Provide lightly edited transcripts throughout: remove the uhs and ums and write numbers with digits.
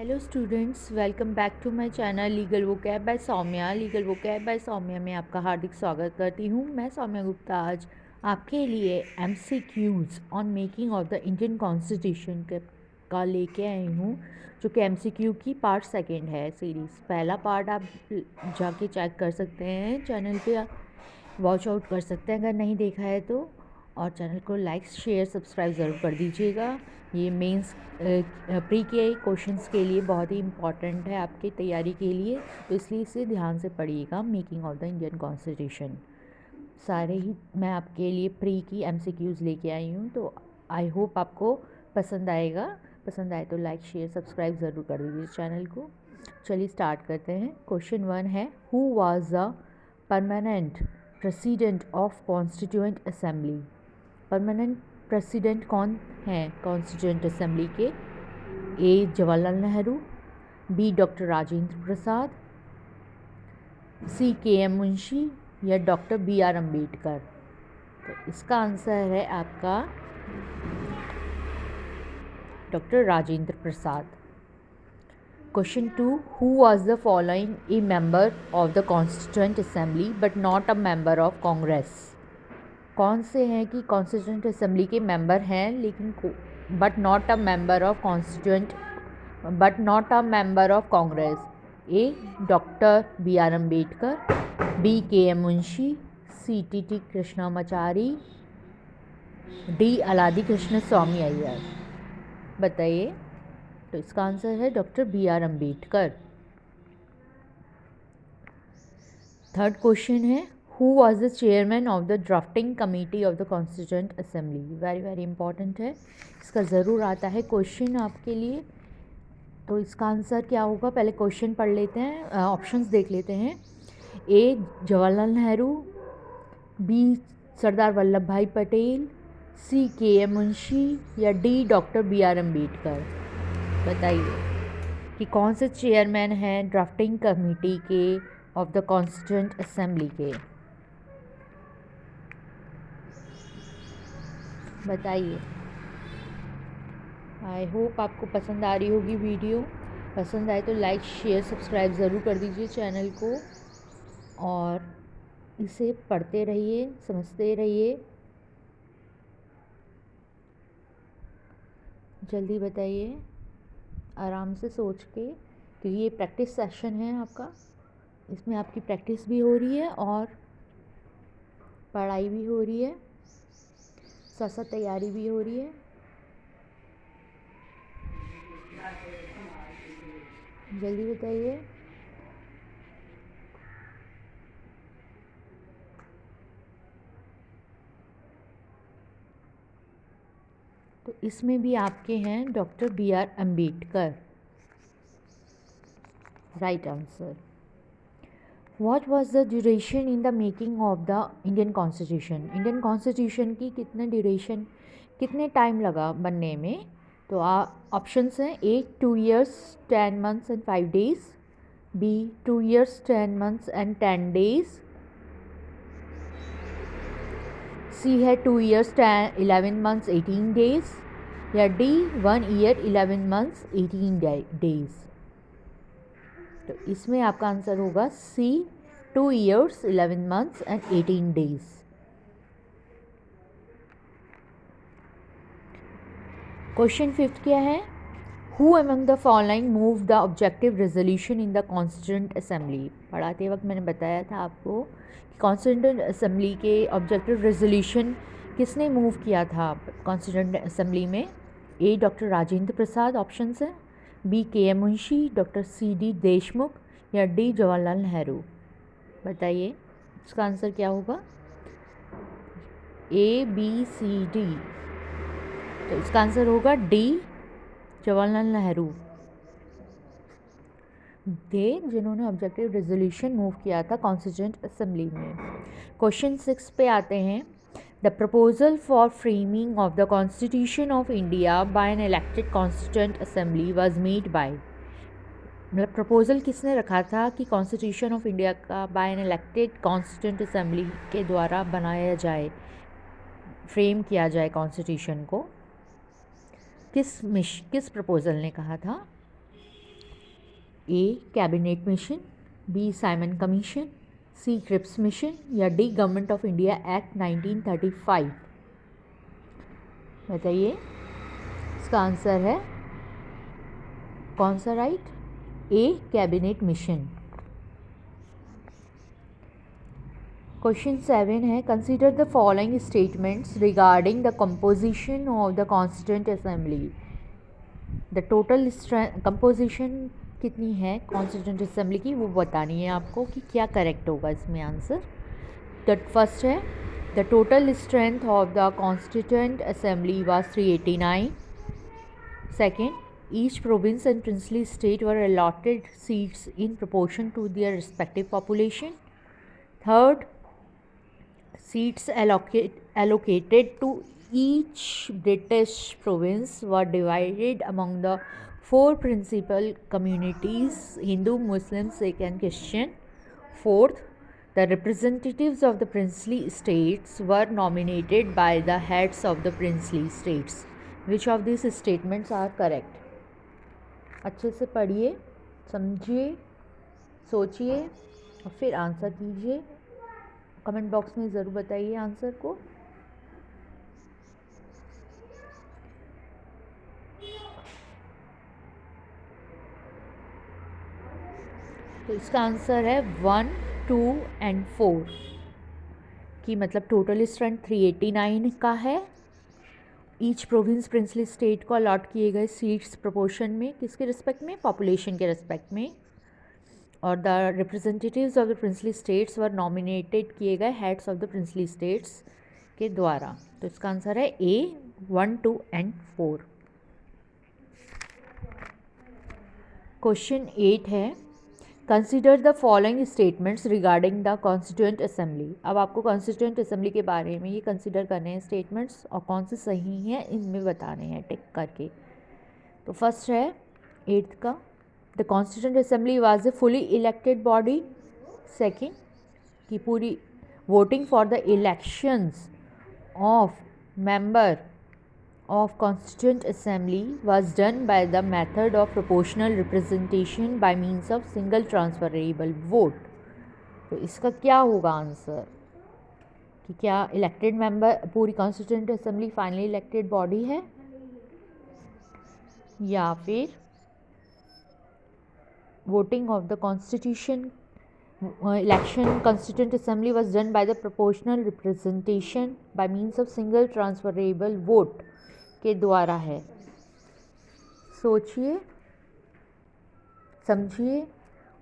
Hello students, welcome back to my channel legal vocab by Saumya. Legal vocab by Saumya में आपका हार्दिक स्वागत करती हूँ। मैं सौम्या गुप्ता आज आपके लिए MCQs on making of the Indian constitution का लेके आई हूँ, जो कि एमसीक्यू की पार्ट सेकंड है सीरीज़। पहला पार्ट आप जाके चेक कर सकते हैं, चैनल पे वॉच आउट कर सकते हैं अगर नहीं देखा है तो, और चैनल को लाइक शेयर सब्सक्राइब ज़रूर कर दीजिएगा। ये मेंस प्री के क्वेश्चंस के लिए बहुत ही इम्पॉर्टेंट है आपकी तैयारी के लिए, तो इसलिए इसे ध्यान से पढ़िएगा। Making of the Indian constitution सारे ही मैं आपके लिए प्री की एमसीक्यूज़ लेके आई हूँ, तो आई होप आपको पसंद आएगा। पसंद आए तो लाइक शेयर सब्सक्राइब ज़रूर कर दीजिए चैनल को। चलिए स्टार्ट करते हैं। क्वेश्चन 1 है, who was the permanent president of constituent assembly. Permanent president कौन हैं कॉन्स्टिट्यूएंट असेंबली के? ए जवाहरलाल नेहरू, बी डॉक्टर राजेंद्र प्रसाद, सी के एम मुंशी या डॉक्टर बी आर अम्बेडकर। तो इसका आंसर है आपका doctor Rajendra Prasad. Question 2, who was the following A member of the constituent assembly but not a member of Congress. कौन से हैं कि कॉन्स्टिट्यूएंट असेंबली के मेंबर हैं लेकिन but not a member of constituent but not a member of Congress? A doctor B R Ambedkar, B K M Munshi, C T T Krishnamachari, D Alladi Krishnaswami Ayyar. बताइए। तो इसका आंसर है doctor B R Ambedkar. Third question है, who was the chairman of the drafting committee of the constituent assembly. Very very important है, इसका ज़रूर आता है क्वेश्चन आपके लिए। तो इसका आंसर क्या होगा, पहले क्वेश्चन पढ़ लेते हैं, ऑप्शंस देख लेते हैं। A Jawaharlal Nehru, B Sardar Vallabh Bhai Patel, C K M Munshi या D doctor B R Ambedkar. बताइए कि कौन से चेयरमैन हैं ड्राफ्टिंग कमेटी के ऑफ द कॉन्स्टिट्यूएंट असेंबली के। बताइए। आई होप आपको पसंद आ रही होगी वीडियो। पसंद आए तो लाइक शेयर सब्सक्राइब ज़रूर कर दीजिए चैनल को, और इसे पढ़ते रहिए, समझते रहिए। जल्दी बताइए, आराम से सोच के, क्योंकि ये प्रैक्टिस सेशन है आपका, इसमें आपकी प्रैक्टिस भी हो रही है और पढ़ाई भी हो रही है, साथ साथ तैयारी भी हो रही है। जल्दी बताइए। तो इसमें भी आपके हैं doctor B R Ambedkar. Right answer. What was the duration in the making of the Indian constitution. Indian constitution की कितने ड्यूरेशन, कितने टाइम लगा बनने में? तो ऑप्शंस हैं, A 2 years 10 months and 5 days, B 2 years 10 months and 10 days, C है 2 years 11 months 18 days, या डी 1 year 11 months 18 days। तो इसमें आपका आंसर होगा C 2 years 11 months and 18 days। Question 5 क्या है, who among the following move the objective resolution in the constituent assembly. पढ़ाते वक्त मैंने बताया था आपको कि कॉन्स्टिट्यूएंट असेंबली के ऑब्जेक्टिव रेजोल्यूशन किसने मूव किया था कॉन्स्टिट्यूएंट असेंबली में? A doctor Rajendra Prasad, option है, B K M Munshi, doctor C D Deshmukh या डी जवाहरलाल नेहरू। बताइए इसका आंसर क्या होगा, ए बी सी डी। तो इसका आंसर होगा डी जवाहरलाल नेहरू, थे जिन्होंने ऑब्जेक्टिव रेजोल्यूशन मूव किया था कॉन्स्टिट्यूएंट असेंबली में। क्वेश्चन 6 पे आते हैं, the proposal for framing of the constitution of India by an elected constituent assembly was made by. मतलब प्रपोजल किसने रखा था कि कॉन्स्टिट्यूशन ऑफ इंडिया का by an elected constituent assembly के द्वारा बनाया जाए, फ्रेम किया जाए कॉन्स्टिट्यूशन को। किस प्रपोजल ने कहा था? A cabinet mission, B Simon commission, C Cripps mission या D government of India act 1935। बताइए इसका आंसर है कौन सा right? A cabinet mission. Question 7 है, consider the following statements regarding the composition of the constituent assembly. The total composition कितनी है constituent assembly की, वो बतानी है आपको कि क्या करेक्ट होगा इसमें आंसर। द फर्स्ट है, the total strength of the constituent assembly was 389। Second, each province and princely state were allotted seats in proportion to their respective population. Third, seats allocated to each British province were divided among the four principal communities: Hindu, Muslim, Sikh and Christian. Fourth, the representatives of the princely states were nominated by the heads of the princely states. Which of these statements are correct? अच्छे से पढ़िए, समझिए, सोचिए और फिर answer कीजिए। Comment box में ज़रूर बताइए आंसर को। तो इसका आंसर है 1, 2 एंड 4 की मतलब टोटल स्ट्रेंथ 389 का है। ईच प्रोविंस प्रिंसली स्टेट को अलॉट किए गए सीट्स प्रोपोर्शन में, किसके रिस्पेक्ट में? पॉपुलेशन के रिस्पेक्ट में। और the representatives of the princely states were nominated किए गए heads of the princely states के द्वारा। तो इसका आंसर है ए 1, 2 एंड 4। क्वेश्चन 8 है, consider the following statements regarding the constituent assembly. अब आपको कॉन्स्टिट्यूएंट असेंबली के बारे में ये कंसिडर करने हैं स्टेटमेंट्स और कौन से सही हैं इनमें बताने हैं टिक करके। तो फर्स्ट है 8th का, the constituent assembly was a fully elected body. Second, कि पूरी voting for the elections of member of constituent assembly was done by the method of proportional representation by means of single transferable vote। तो इसका क्या होगा answer कि क्या elected member, पूरी constituent assembly finally elected body है या फिर voting of the constitution election constituent assembly was done by the proportional representation by means of single transferable vote के द्वारा है। सोचिए, समझिए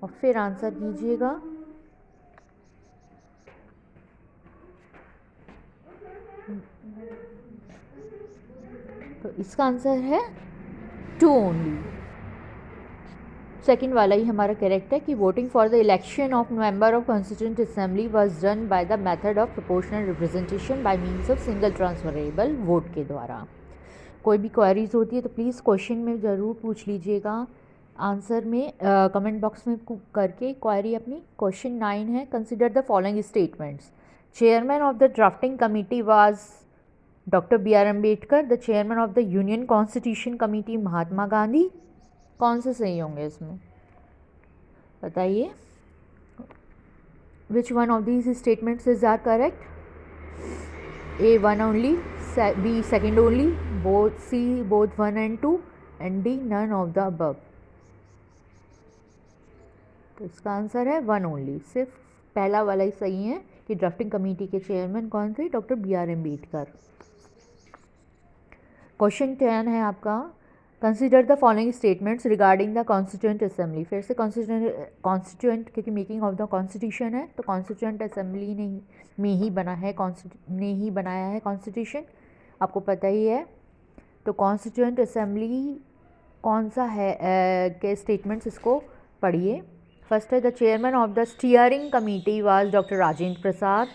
और फिर आंसर कीजिएगा। तो इसका आंसर है 2 ओनली। सेकेंड वाला ही हमारा करेक्ट है कि voting for the election of member of constituent assembly was done by the method of proportional representation by means of single transferable vote के द्वारा। कोई भी क्वेरीज होती है तो प्लीज़ क्वेश्चन में ज़रूर पूछ लीजिएगा, आंसर में कमेंट बॉक्स में करके क्वेरी अपनी। क्वेश्चन 9 है, consider the following statements. Chairman of the drafting committee was doctor B R. Ambedkar. The chairman of the union constitution committee Mahatma Gandhi. कौन से सही होंगे इसमें बताइए। Which one of these statements is are correct? A 1 only, B second only, both C both 1 and 2 and D none of the above। तो इसका answer है 1 only, सिर्फ पहला वाला ही सही है कि ड्राफ्टिंग कमेटी के चेयरमैन कौन थे? Doctor B R. अम्बेडकर। क्वेश्चन 10 है आपका, consider the following statements regarding the constituent assembly. फिर से कॉन्स्टिट्यूएंट क्योंकि मेकिंग ऑफ द कॉन्स्टिट्यूशन है तो कॉन्स्टिट्यूएंट असेंबली में ही बना है, ने ही बनाया है कॉन्स्टिट्यूशन, आपको पता ही है। तो कॉन्स्टिट्यूएंट असेंबली कौन सा है के स्टेटमेंट्स इसको पढ़िए। फर्स्ट है, the chairman of the steering committee was doctor Rajendra Prasad.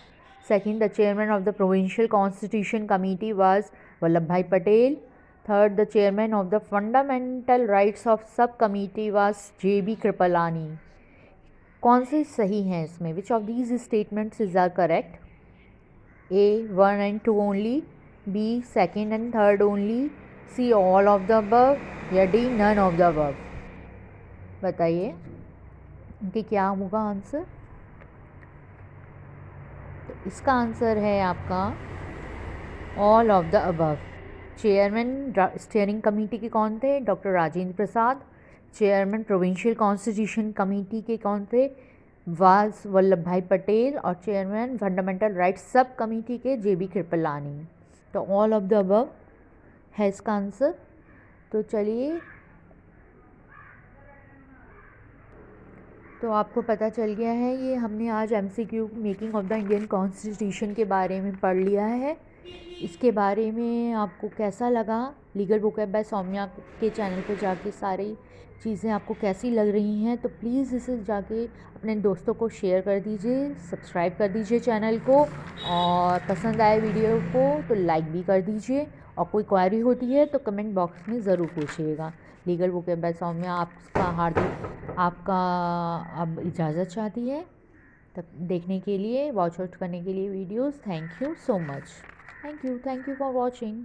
Second, the chairman of the provincial constitution committee was Vallabh Bhai Patel. Third, the chairman of the fundamental rights of sub committee was J.B. Kripalani. कौन से सही हैं इसमें? Which of these statements is are correct? A 1 and 2 only, B second and third only, C all of the above या D none of the above। बताइए कि क्या होगा आंसर। तो इसका आंसर है आपका all of the above. Chairman steering committee के कौन थे? डॉक्टर राजेंद्र प्रसाद। चेयरमैन प्रोविंशियल कॉन्स्टिट्यूशन कमेटी के कौन थे? वास वल्लभ भाई पटेल। और chairman fundamental rights sub committee के JB कृपलानी। तो ऑल ऑफ द अबव है इसका आंसर। तो चलिए, तो आपको पता चल गया है, ये हमने आज MCQ making of the Indian constitution के बारे में पढ़ लिया है। इसके बारे में आपको कैसा लगा? लीगल वोकैब बाय सौम्या के चैनल पे जाके सारी चीज़ें आपको कैसी लग रही हैं, तो प्लीज़ इसे जाके अपने दोस्तों को शेयर कर दीजिए, सब्सक्राइब कर दीजिए चैनल को, और पसंद आए वीडियो को तो लाइक भी कर दीजिए। और कोई क्वेरी होती है तो कमेंट बॉक्स में ज़रूर पूछिएगा। लीगल वोकैब बाय सौम्या आपका अब इजाज़त चाहती है। तब देखने के लिए, वॉच आउट करने के लिए videos. Thank you so much. Thank you for watching.